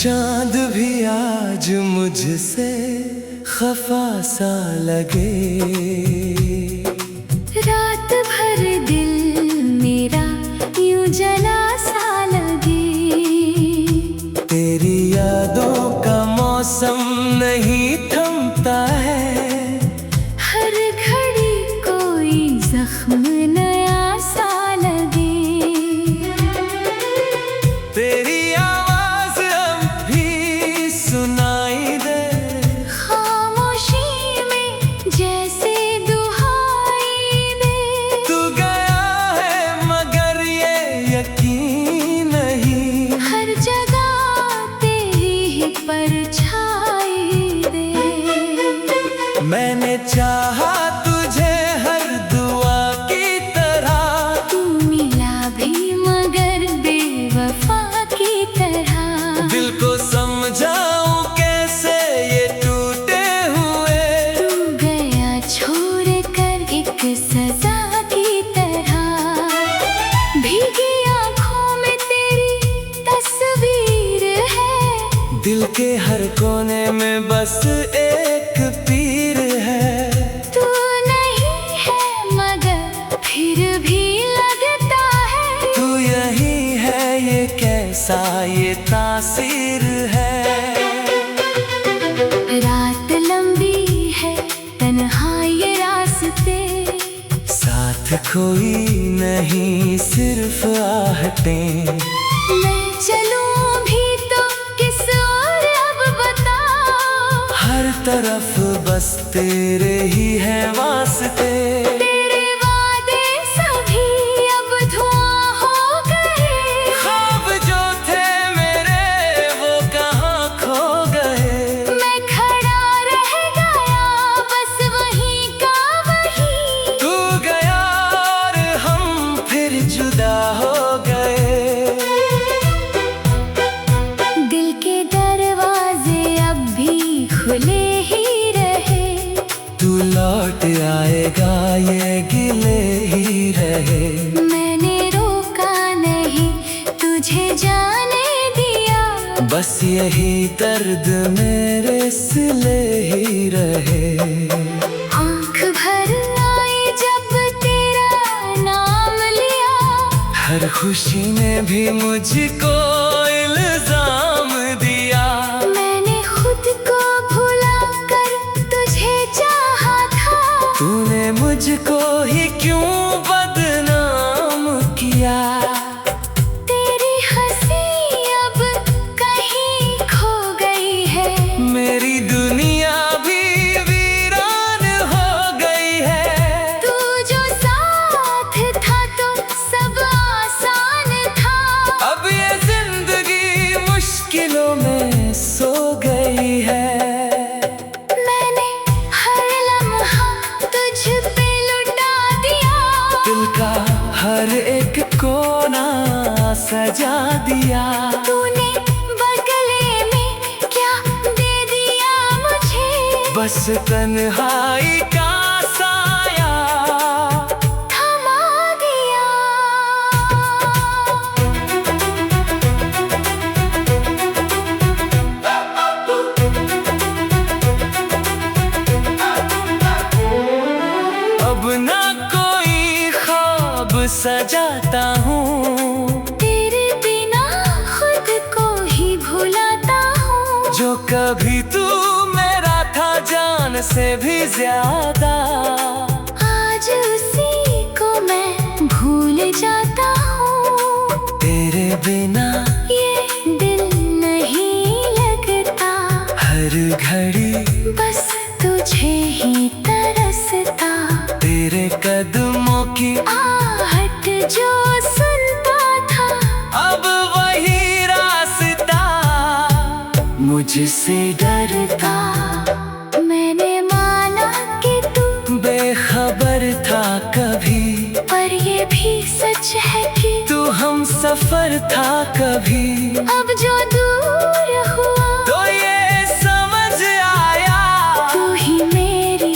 चांद भी आज मुझसे खफा सा लगे, रात भर दिल मेरा यूं जला सा लगे। तेरी यादों का मौसम नहीं थमता है, हर घड़ी कोई जख्म नया सा लगे। तेरी आवाज अब भी सुनाई दे, खामोशी में जैसे दुहाई दे। तू गया है मगर ये यकीन नहीं, हर जगह तेरी ही परछाई दे। मैंने चाहा तुझे हर दुआ की तरह, तू मिला भी मगर बेवफा की तरह। दिल को समझाऊं कैसे ये टूटे हुए, तू गया छोड़ कर एक सजा की तरह। भीगी आंखों में तेरी तस्वीर है, दिल के हर कोने में बस एक पीर है। तू नहीं है मगर फिर भी लगता है, तू यही है ये कैसा ये तासीर है। रात लंबी है तन्हा ये रास्ते, साथ कोई नहीं सिर्फ आहटें। मैं चलूं भी तो किस और अब बताओ, हर तरफ बस तेरे ही है वास्ते। तेरे वादे सभी अब धुआं हो गए। ख्वाब जो थे मेरे वो कहाँ खो गए, मैं खड़ा रह गया बस वहीं का वहीं। तू गया और हम फिर जुदा हो गए। दिल के दरवाजे अब भी खुले ही रहे, तू लौट आएगा ये गिले ही रहे। मैंने रोका नहीं तुझे जाने दिया, बस यही दर्द मेरे सिले ही रहे। आँख भर आई जब तेरा नाम लिया, हर खुशी ने भी मुझको इल्जाम दिया। मैंने खुद को भुला कर तुझे चाहा था, तूने मुझको ही क्यों बदनाम किया। तेरी हंसी अब कहीं खो गई है, मेरी दुनिया भी वीरान हो गई है। तू जो साथ था तो सब आसान था। अब ये जिंदगी मुश्किलों में सो गई है। मैंने हर लम्हा तुझ पे लुटा दिया, दिल का हर एक कोना सजा दिया। तूने बगले में क्या दे दिया मुझे, बस तन्हाई का साया थमा दिया। अब ना कोई ख्वाब सजाता हूँ, तेरे बिना खुद को ही भुलाता हूँ। जो कभी तू मेरा था जान से भी ज्यादा। आज उसी को मैं भूल जाता हूँ, तेरे बिना ये दिल नहीं लगता। हर घड़ी बस तुझे ही तरसता, तेरे कदमों की आहट जो सुनता था, अब वही रास्ता मुझसे डरता। मैंने माना कि तू बेखबर था कभी, पर ये भी सच है कि तू हम सफर था कभी। अब जो दूर हुआ तो ये समझ आया, तू ही मेरी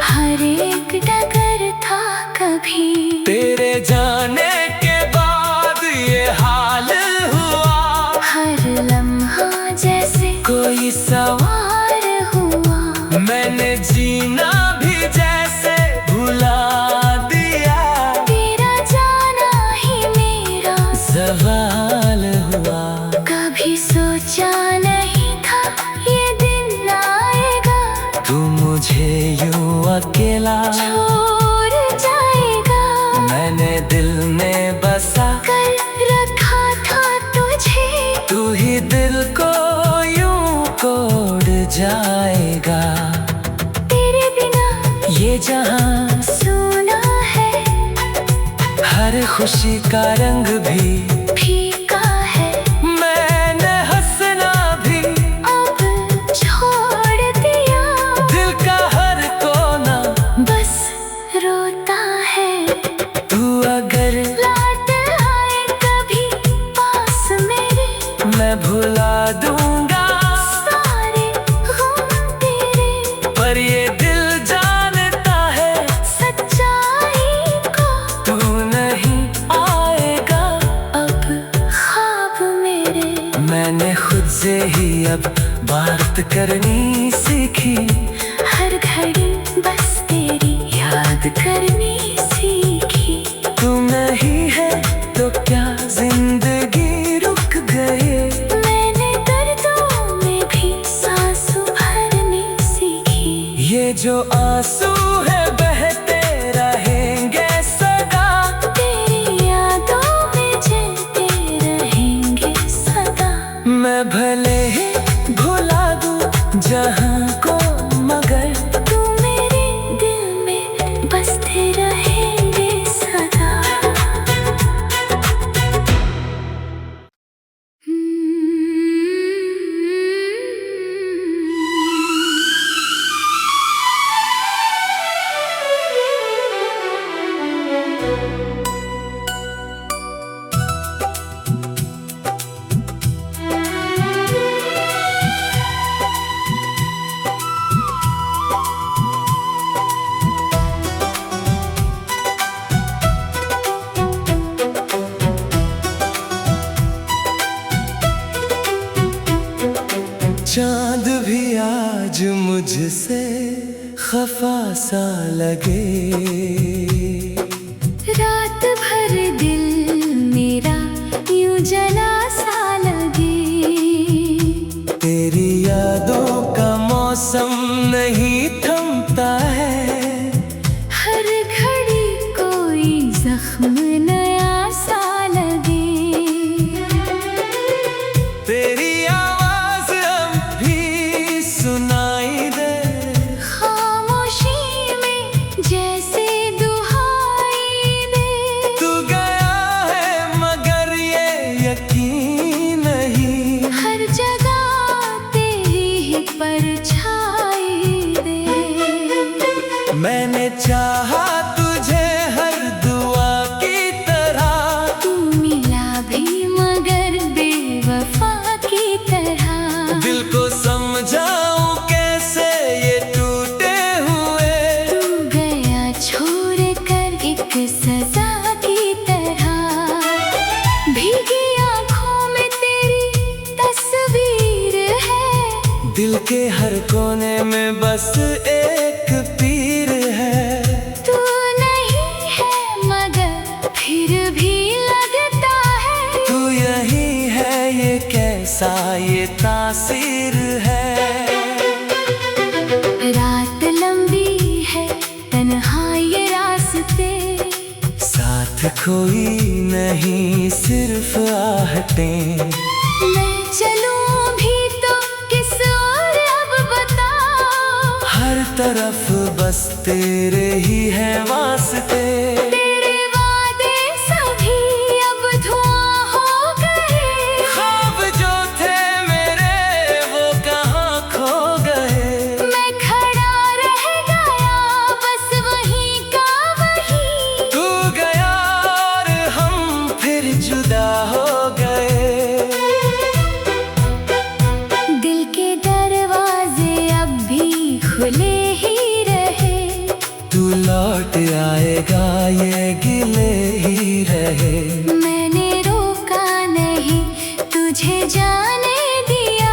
हर एक डगर था कभी। तेरे जाने के बाद ये हाल हुआ। हर लम्हा सवाल हुआ। कभी सोचा नहीं था ये दिन आएगा, तू मुझे यूं अकेला छोड़ जाएगा। मैंने दिल में बसा कर रखा था तुझे, तू ही दिल को यूं तोड़ जाएगा। तेरे बिना ये जहां सुना है, हर खुशी का रंग भी फीका है। मैंने हंसना भी अब छोड़ दिया, दिल का हर कोना बस रोता है। तू अगर लौट आए कभी पास मेरे, मैं भुला दूंगा सारे गम तेरे। पर ये दिल जानता है सच्चाई को, तू नहीं आएगा। अब ख्वाब मेरे। मैंने खुद से ही अब बात करनी सीखी, हर घड़ी बस तेरी याद करनी सीखी। तू नहीं है तो क्या जिंदगी रुक गई। मैंने दर्दों में भी सांसों भरनी सीखी। ये जो आंसू है बहते रहेंगे सदा, तेरी यादों में जलते रहेंगे सदा। मैं भले ही भुला दूं जहां को, मगर तू मेरे दिल में बसते रहेंगे सदा। चांद भी आज मुझसे खफा सा लगे। रात भर दिल मेरा यूं जला सा लगे। तेरी यादों का मौसम नहीं थमता है, हर घड़ी कोई जख्म नया सा लगे। तेरी आवाज अब भी सुनाई दे, खामोशी में जैसे दुहाई दे। तू गया है मगर ये यकीन नहीं, हर जगह तेरी ही परछाई दे। मैंने चाहा तुझे हर दुआ की तरह, तू मिला भी मगर बेवफा की तरह। दिल को समझाऊं कैसे ये टूटे हुए। तू गया छोड़ कर एक सजा की तरह। भीगी आंखों में तेरी तस्वीर है, दिल के हर कोने में बस एक पीर है। तू नहीं है मगर फिर भी लगता है। तू यही है ये कैसा ये तासीर है। रात लंबी है तन्हा ये रास्ते, साथ कोई नहीं सिर्फ आहटें। मैं चलूं भी तो किस और अब बताओ। हर तरफ बस तेरे ही है वास्ते। तेरे वादे सभी अब धुआं हो गए। ख्वाब जो थे मेरे वो कहाँ खो गए। मैं खड़ा रह गया बस वहीं का वहीं। तू गया और हम फिर जुदा हो गए। दिल के दरवाजे अब भी खुले ही रहे। तू लौट आएगा ये गिले ही रहे। मैंने रोका नहीं तुझे जाने दिया,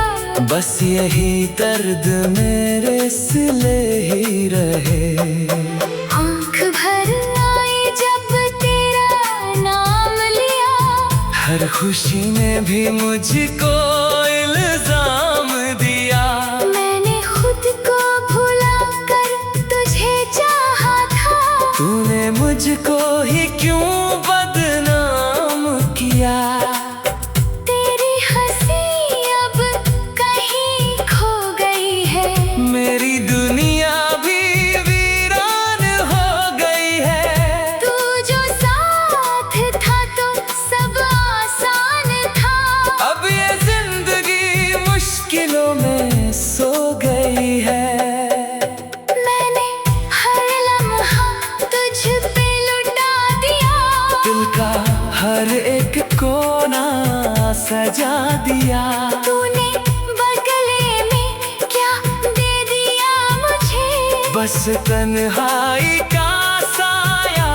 बस यही दर्द मेरे सिले ही रहे। आँख भर आई जब तेरा नाम लिया। हर हर खुशी ने भी मुझको इल्जाम दिया। मैंने खुद को भुला कर तुझे चाहा था। तूने मुझको ही क्यों बदनाम किया। तेरी हंसी अब कहीं खो गई है। मेरी दुनिया भी वीरान हो गई है। तू जो साथ था तो सब आसान था। अब ये जिंदगी मुश्किलों में सो गई है। मैंने हर लम्हा तुझ पे लुटा दिया। दिल का हर एक कोना सजा दिया। तूने बदले में क्या दे दिया मुझे। बस तन्हाई का साया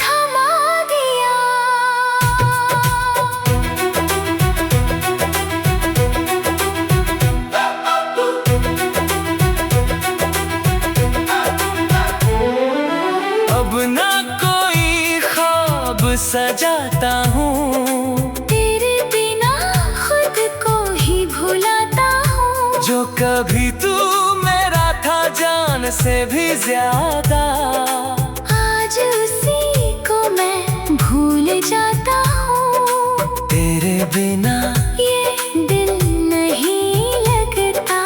थमा दिया। अब ना कोई ख्वाब सजाता हूँ। तेरे बिना खुद को ही भुलाता हूँ। जो कभी तू मेरा था जान से भी ज्यादा। आज उसी को मैं भूल जाता हूँ। तेरे बिना ये दिल नहीं लगता।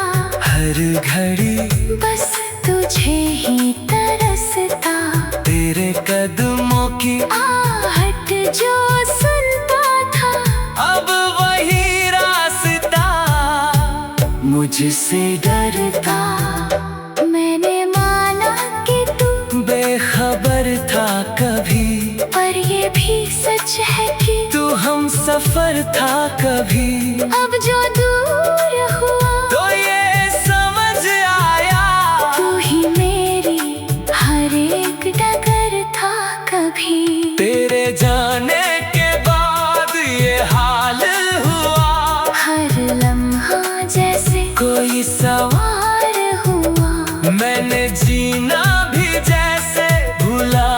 हर घड़ी बस तुझे ही तरसता। तेरे कदमों की आहट जो सुनता था। अब वही रास्ता मुझसे डरता। मैंने माना कि तू बेखबर था कभी। पर ये भी सच है कि तू हम सफर था कभी। अब जो दूर हुआ तो ये समझ आया। तू ही मेरी हर एक डगर था कभी। तेरे जाने के बाद ये हाल हुआ। हर लम्हा जैसे कोई सवाल हुआ। मैंने जीना भी जैसे भुला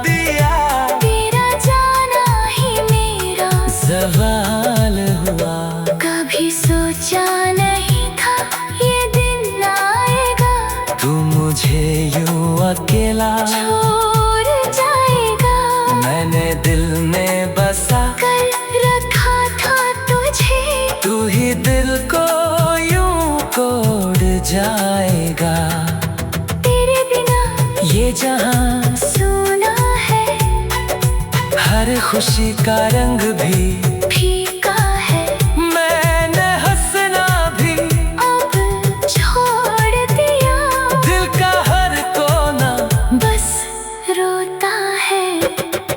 दिया। तेरा जाना ही मेरा सवाल हुआ। कभी सोचा नहीं था ये दिन आएगा। तू मुझे यूं अकेला छोड़ जाएगा। मैंने दिल में बसा कर रखा था तुझे। तू ही दिल को यूं तोड़ जाएगा। तेरे बिना ये जहां सुना है। हर खुशी का रंग भी फीका है। मैंने हंसना भी अब छोड़ दिया। दिल का हर कोना बस रोता है।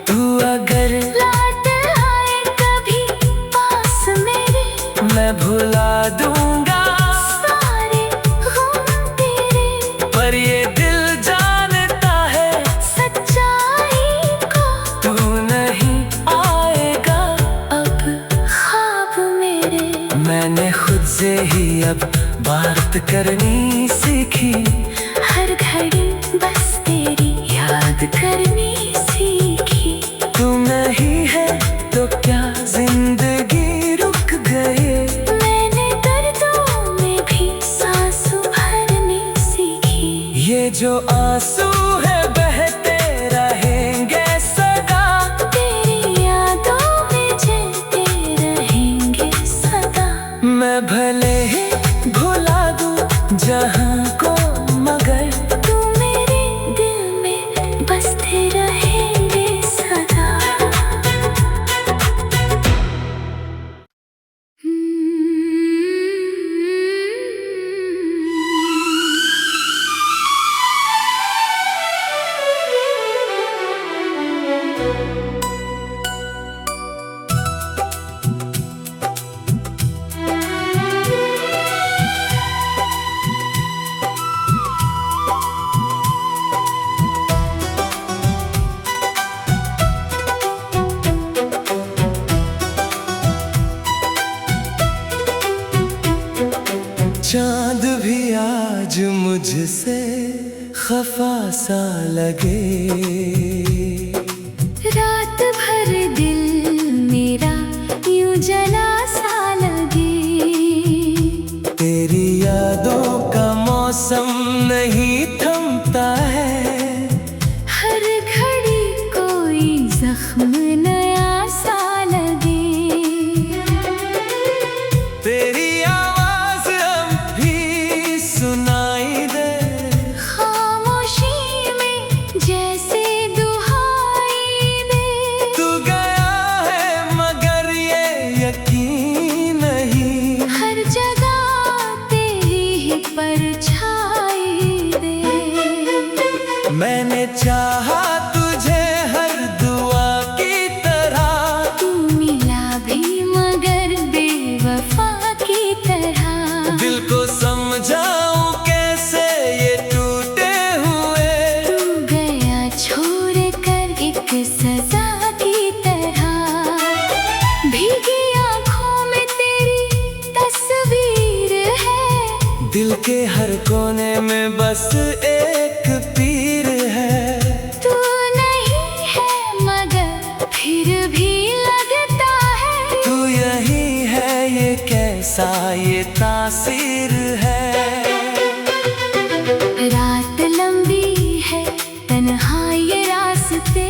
तू अगर लौट आए कभी पास मेरे। मैं भुला दूंगा सारे गम तेरे। पर ये दिल जानता है सच्चाई को। तू नहीं आएगा। अब ख्वाब मेरे। मैंने खुद से ही अब बात करनी सीखी। हर घड़ी बस तेरी याद करनी सीखी। तू नहीं है तो क्या जिंदगी रुक गई। मैंने दर्दों में भी सांस भरनी सीखी। ये जो आंसू है बहते रहेंगे सदा। तेरी यादों में जलते रहेंगे सदा। मैं भले ही भुला दूं जहां को मगर तू मेरे दिल में बसते रहेंगे सदा। चांद भी आज मुझसे खफा सा लगे। रात भर दिल में मौसम नहीं थमता है, हर घड़ी कोई जख्म नया सा लगे। तेरी आवाज अब भी सुनाई दे, खामोशी में जैसे दुहाई दे। तू गया है मगर ये यकीन नहीं, हर जगह तेरी ही परछाई दे। मैंने चाहा तुझे हर दुआ की तरह, तू मिला भी मगर बेवफा की तरह। दिल को समझाऊं कैसे ये टूटे हुए, तू गया छोड़ कर एक सजा की तरह। भीगी आंखों में तेरी तस्वीर है, दिल के हर कोने में बस एक पीर है। तू नहीं है मगर फिर भी लगता है। तू यही है ये कैसा ये तासीर है। रात लंबी है तन्हा ये रास्ते,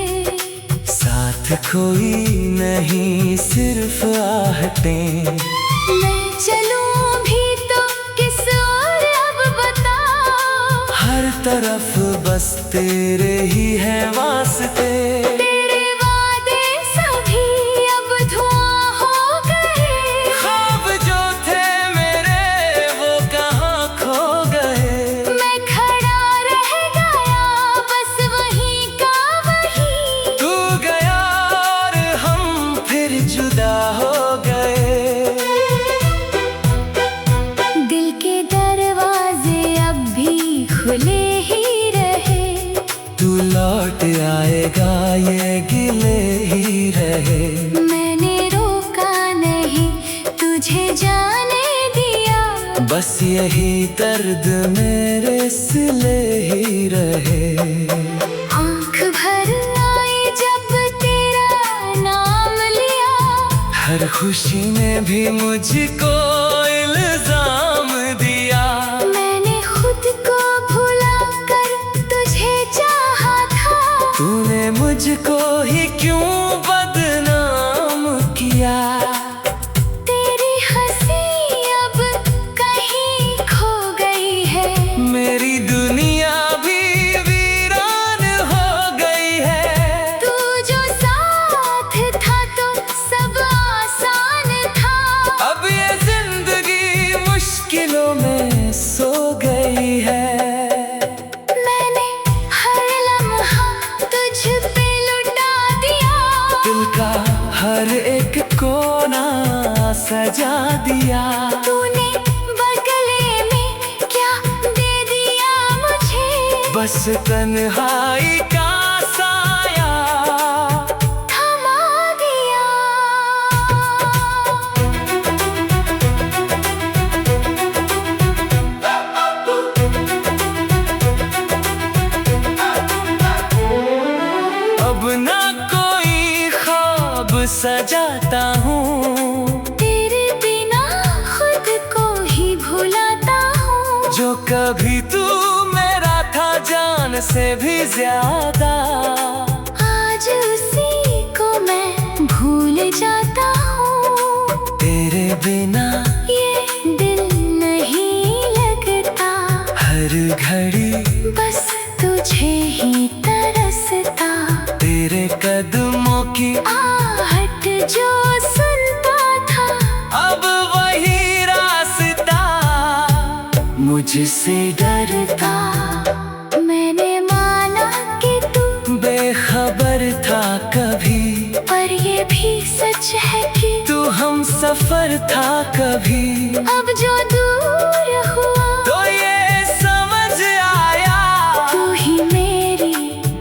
साथ कोई नहीं सिर्फ आहटें। मैं चलूं भी तो किस और अब बता। हर तरफ बस तेरे ही है वास्ते, तेरे वादे सभी अब धुआं हो गए। ख्वाब जो थे मेरे वो कहाँ खो गए। मैं खड़ा रह गया बस वहीं का वहीं। तू गया और हम फिर जुदा हो गए। दिल के दरवाजे अब भी खुले ही रहे, तू लौट आएगा ये गिले ही रहे। मैंने रोका नहीं तुझे जाने दिया। बस यही दर्द मेरे सिले ही रहे। आँख भर आई जब तेरा नाम लिया, हर खुशी ने भी मुझको इल्जाम दिया। मैंने खुद को भुला कर तुझे चाहा था। तूने मुझको ही क्यों बदनाम किया। तेरी हंसी अब कहीं खो गई है, मेरी दुनिया भी वीरान हो गई है। तू जो साथ था तो सब आसान था। अब ये जिंदगी मुश्किलों में सो गई है। मैंने हर लम्हा तुझ पे लुटा दिया, दिल का हर एक कोना सजा दिया। तूने बगले में क्या दे दिया मुझे। बस तन्हाई का साया थमा दिया। अब ना कोई ख्वाब सजाता हूँ, तेरे बिना खुद को ही भुलाता हूँ। जो कभी तू मेरा था जान से भी ज्यादा। आज उसी को मैं भूल जाता हूँ। तेरे बिना ये दिल नहीं लगता, हर घड़ी बस तुझे ही तरसता। तेरे कदमों की आहट जो सुनता था, अब वही रास्ता मुझसे डरता। मैंने माना कि तू बेखबर था कभी, पर ये भी सच है कि तू हम सफर था कभी। अब जो दूर हुआ तो ये समझ आया, तू ही मेरी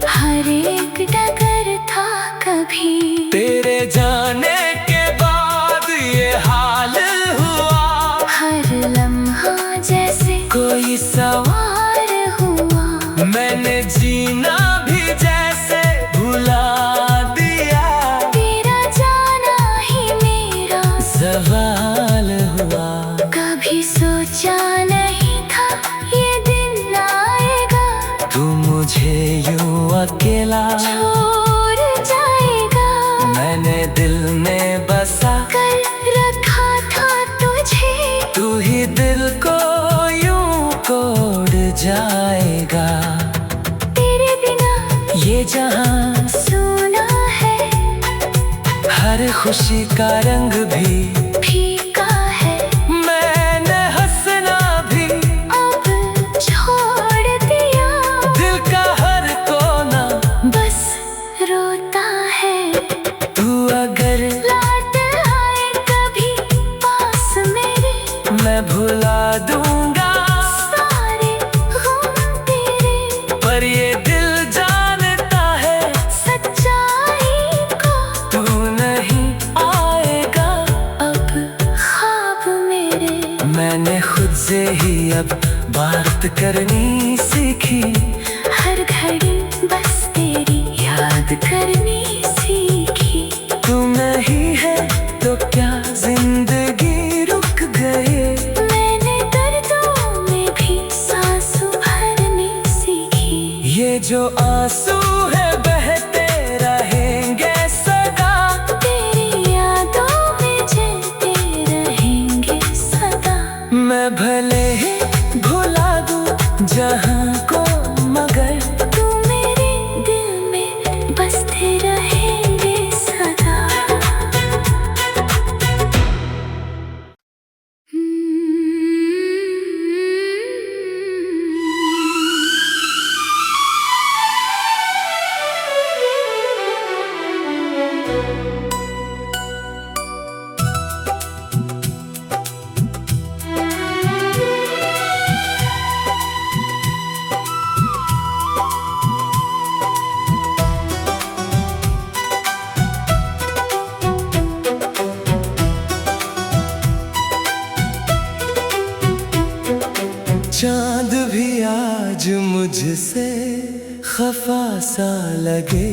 हर एक डगर था कभी। तेरे जाने के बाद ये हाल हुआ। हर लम्हा जैसे कोई सवाल हुआ, मैंने जीना भी जैसे भुला दिया। तेरा जाना ही मेरा सवाल हुआ। कभी सोचा नहीं खुशी का रंग भी फीका है, मैंने हंसना भी अब छोड़ दिया। दिल का हर कोना बस रोता है। तू अगर लौट आए कभी पास मेरे, मैं भुला दूंगा सारे गम तेरे। पर ये दिल जानता है सच्चाई को, तू नहीं आएगा। अब ख्वाब मेरे। मैंने खुद से ही अब बात करनी सीखी, हर घड़ी बस तेरी याद करनी सीखी। तू नहीं है तो क्या जिंदगी रुक गई। मैंने दर्दों में भी सांस भरनी सीखी। ये जो आंसू है बहते रहेंगे सदा, तेरी यादों में जलते रहेंगे सदा। मैं भले ही भुला दूं जहां को, मगर तू मेरे दिल में बसते रहेंगे सदा। चांद भी आज मुझसे खफा सा लगे।